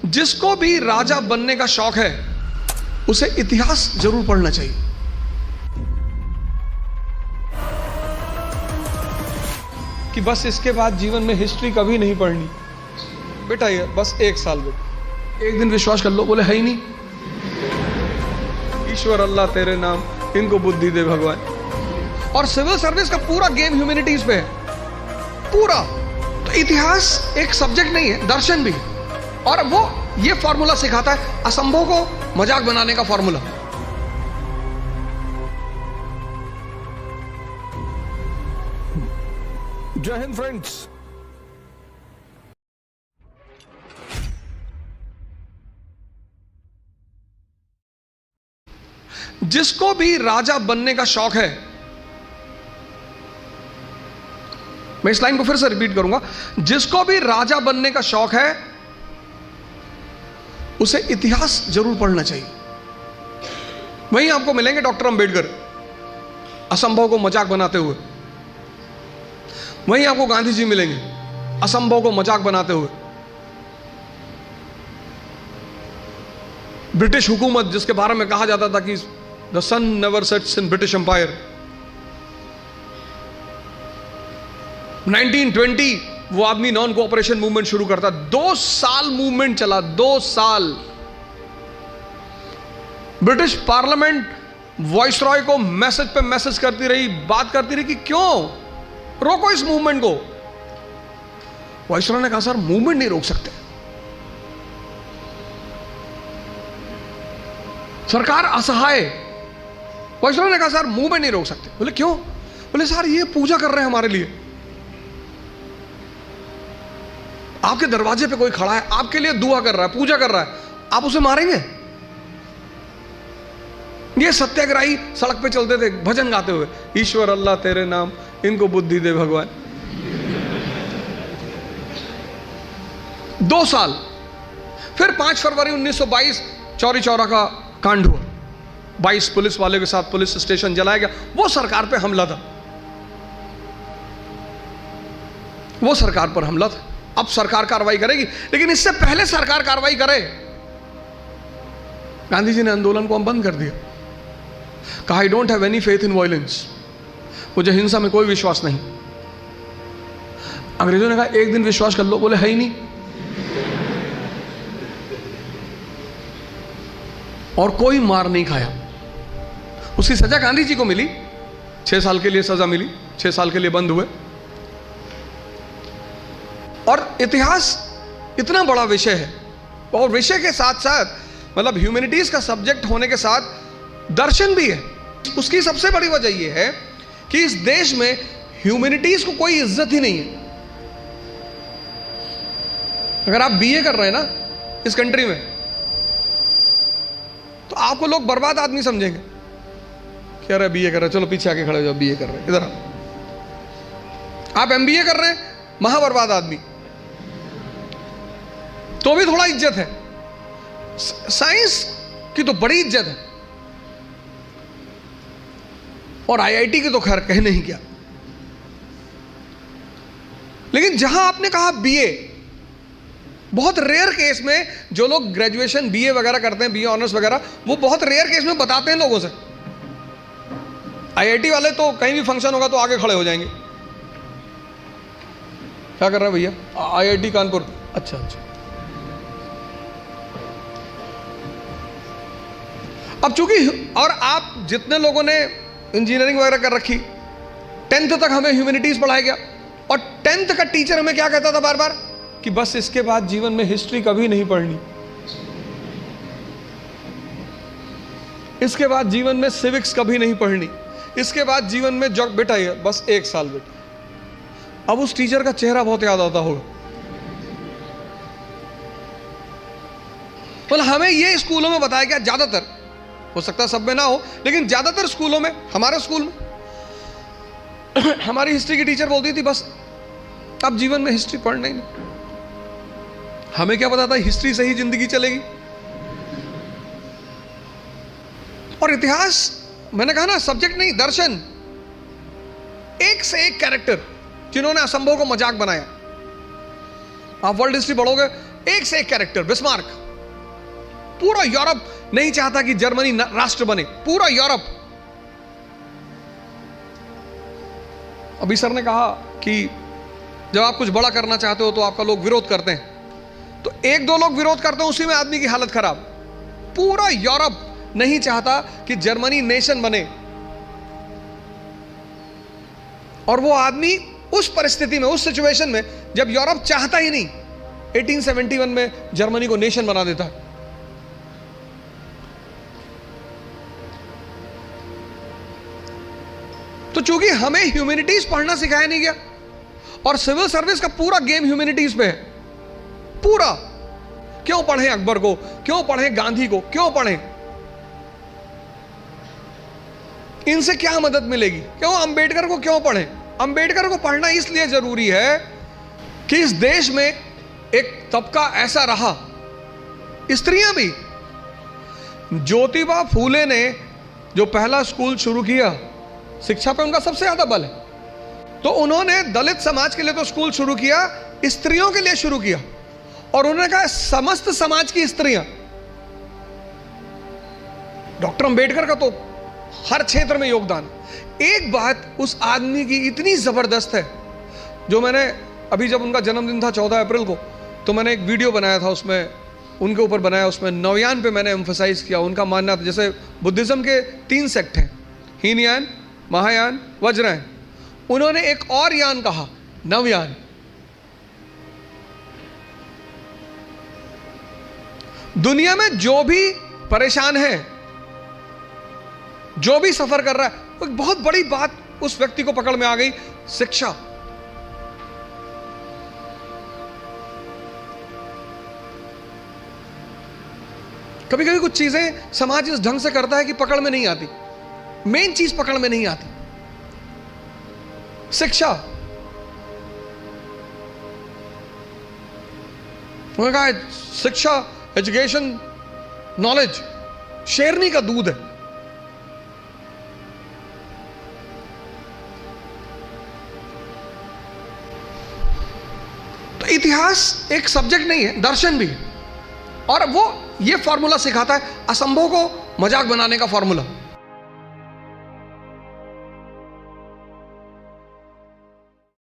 जिसको भी राजा बनने का शौक है उसे इतिहास जरूर पढ़ना चाहिए। कि बस इसके बाद जीवन में हिस्ट्री कभी नहीं पढ़नी। बेटा ये बस 1 साल बेटा, एक दिन विश्वास कर लो। बोले है ही नहीं। ईश्वर अल्लाह तेरे नाम, इनको बुद्धि दे भगवान। और सिविल सर्विस का पूरा गेम ह्यूमैनिटीज पे है पूरा। तो इतिहास एक सब्जेक्ट नहीं है, दर्शन भी। और वो ये फॉर्मूला सिखाता है असंभव को मजाक बनाने का फॉर्मूला। जय हिंद फ्रेंड्स। जिसको भी राजा बनने का शौक है, मैं इस लाइन को फिर से रिपीट करूंगा, जिसको भी राजा बनने का शौक है उसे इतिहास जरूर पढ़ना चाहिए। वहीं आपको मिलेंगे डॉक्टर अंबेडकर असंभव को मजाक बनाते हुए। वहीं आपको गांधी जी मिलेंगे असंभव को मजाक बनाते हुए। ब्रिटिश हुकूमत जिसके बारे में कहा जाता था कि the sun never sets in British empire. 1920 वो आदमी नॉन कोऑपरेशन मूवमेंट शुरू करता। 2 साल मूवमेंट चला, 2 साल। ब्रिटिश पार्लियामेंट वॉइसरॉय को मैसेज पे मैसेज करती रही, बात करती रही कि क्यों रोको इस मूवमेंट को। वॉइसरॉय ने कहा सर मूवमेंट नहीं रोक सकते, सरकार असहाय। वॉइसरॉय ने कहा सर मूवमेंट नहीं रोक सकते। बोले क्यों? बोले सर ये पूजा कर रहे हैं हमारे लिए, आपके दरवाजे पे कोई खड़ा है, आपके लिए दुआ कर रहा है, पूजा कर रहा है, आप उसे मारेंगे? ये सत्याग्रही सड़क पे चलते थे भजन गाते हुए, ईश्वर अल्लाह तेरे नाम, इनको बुद्धि दे भगवान। 2 साल। फिर 5 फरवरी 1922 चौरी चौरा का कांड हुआ। 22 पुलिस वाले के साथ पुलिस स्टेशन जलाया गया। वो सरकार पे हमला था, वो सरकार पर हमला था। अब सरकार कार्रवाई करेगी, लेकिन इससे पहले सरकार कार्रवाई करे, गांधी जी ने आंदोलन को बंद कर दिया। कहा I don't have any faith in violence, मुझे हिंसा में कोई विश्वास नहीं। अंग्रेजों ने कहा एक दिन विश्वास कर लो। बोले है ही नहीं। और कोई मार नहीं खाया। उसकी सजा गांधी जी को मिली, 6 साल के लिए सजा मिली, 6 साल के लिए बंद हुए। और इतिहास इतना बड़ा विषय है, और विषय के साथ साथ मतलब ह्यूमैनिटीज का सब्जेक्ट होने के साथ दर्शन भी है। उसकी सबसे बड़ी वजह यह है कि इस देश में ह्यूमैनिटीज को कोई इज्जत ही नहीं है। अगर आप बीए कर रहे हैं ना इस कंट्री में, तो आपको लोग बर्बाद आदमी समझेंगे। कह रहे बीए कर रहे, चलो पीछे आके खड़े हो जाओ, बीए कर रहे, इधर आप एमबीए कर रहे हैं, महाबर्बाद आदमी, तो भी थोड़ा इज्जत है। साइंस की तो बड़ी इज्जत है, और आईआईटी की तो खैर कहने ही क्या। लेकिन जहां आपने कहा बीए, बहुत रेयर केस में जो लोग ग्रेजुएशन बीए वगैरह करते हैं, बीए ऑनर्स वगैरह, वो बहुत रेयर केस में बताते हैं लोगों से। आईआईटी वाले तो कहीं भी फंक्शन होगा तो आगे खड़े हो जाएंगे, क्या कर रहे हैं भैया? आईआईटी कानपुर। अच्छा अच्छा। अब चूंकि और आप जितने लोगों ने इंजीनियरिंग वगैरह कर रखी, 10th तक हमें ह्यूमैनिटीज पढ़ाया गया, और 10th का टीचर हमें क्या कहता था बार बार कि बस इसके बाद जीवन में हिस्ट्री कभी नहीं पढ़नी, इसके बाद जीवन में सिविक्स कभी नहीं पढ़नी, इसके बाद जीवन में जो बेटा ये बस 1 साल बेटा। अब उस टीचर का चेहरा बहुत याद आता होगा। तो हमें ये स्कूलों में बताया गया, ज्यादातर, हो सकता है सब में ना हो, लेकिन ज्यादातर स्कूलों में, हमारे स्कूल में हमारी हिस्ट्री की टीचर बोलती थी बस अब जीवन में हिस्ट्री पढ़ना ही नहीं। हमें क्या पता था हिस्ट्री से ही जिंदगी चलेगी। और इतिहास, मैंने कहा ना, सब्जेक्ट नहीं, दर्शन। एक से एक कैरेक्टर जिन्होंने असंभव को मजाक बनाया। आप वर्ल्ड हिस्ट्री पढ़ोगे, एक से एक कैरेक्टर, बिस्मार्क। पूरा यूरोप नहीं चाहता कि जर्मनी राष्ट्र बने, पूरा यूरोप। अभी सर ने कहा कि जब आप कुछ बड़ा करना चाहते हो तो आपका लोग विरोध करते हैं, तो एक दो लोग विरोध करते हैं, उसी में आदमी की हालत खराब। पूरा यूरोप नहीं चाहता कि जर्मनी नेशन बने, और वो आदमी उस परिस्थिति में, उस सिचुएशन में, जब यूरोप चाहता ही नहीं, 1871 में जर्मनी को नेशन बना देता है। तो चूंकि हमें ह्यूमैनिटीज पढ़ना सिखाया नहीं गया, और सिविल सर्विस का पूरा गेम ह्यूमैनिटीज पे है, पूरा। क्यों पढ़ें अकबर को, क्यों पढ़ें गांधी को, क्यों पढ़ें? इनसे क्या मदद मिलेगी? क्यों अंबेडकर को क्यों पढ़ें? अंबेडकर को पढ़ना इसलिए जरूरी है कि इस देश में एक तबका ऐसा रहा, स्त्रियां भी। ज्योतिबा फूले ने जो पहला स्कूल शुरू किया, शिक्षा पे उनका सबसे ज्यादा बल है, तो उन्होंने दलित समाज के लिए तो स्कूल शुरू किया, स्त्रियों के लिए शुरू किया, और उन्होंने कहा समस्त समाज की स्त्रियां। डॉक्टर अंबेडकर का तो हर क्षेत्र में योगदान। एक बात उस आदमी की इतनी जबरदस्त है, जो मैंने अभी, जब उनका जन्मदिन था 14 अप्रैल को, तो मैंने एक वीडियो बनाया था, उसमें उनके ऊपर बनाया, उसमें नवयान पे मैंने एम्फसाइज किया। उनका मानना था, जैसे बुद्धिज्म के 3 सेक्ट हैं, हीनयान, महायान, वज्रयान, उन्होंने एक और यान कहा, नवयान। दुनिया में जो भी परेशान है, जो भी सफर कर रहा है, एक बहुत बड़ी बात उस व्यक्ति को पकड़ में आ गई, शिक्षा। कभी कभी कुछ चीजें समाज इस ढंग से करता है कि पकड़ में नहीं आती, मेन चीज पकड़ में नहीं आती, शिक्षा। उन्होंने कहा शिक्षा, एजुकेशन, नॉलेज शेरनी का दूध है। तो इतिहास एक सब्जेक्ट नहीं है, दर्शन भी है, और वो ये फॉर्मूला सिखाता है असंभव को मजाक बनाने का फॉर्मूला।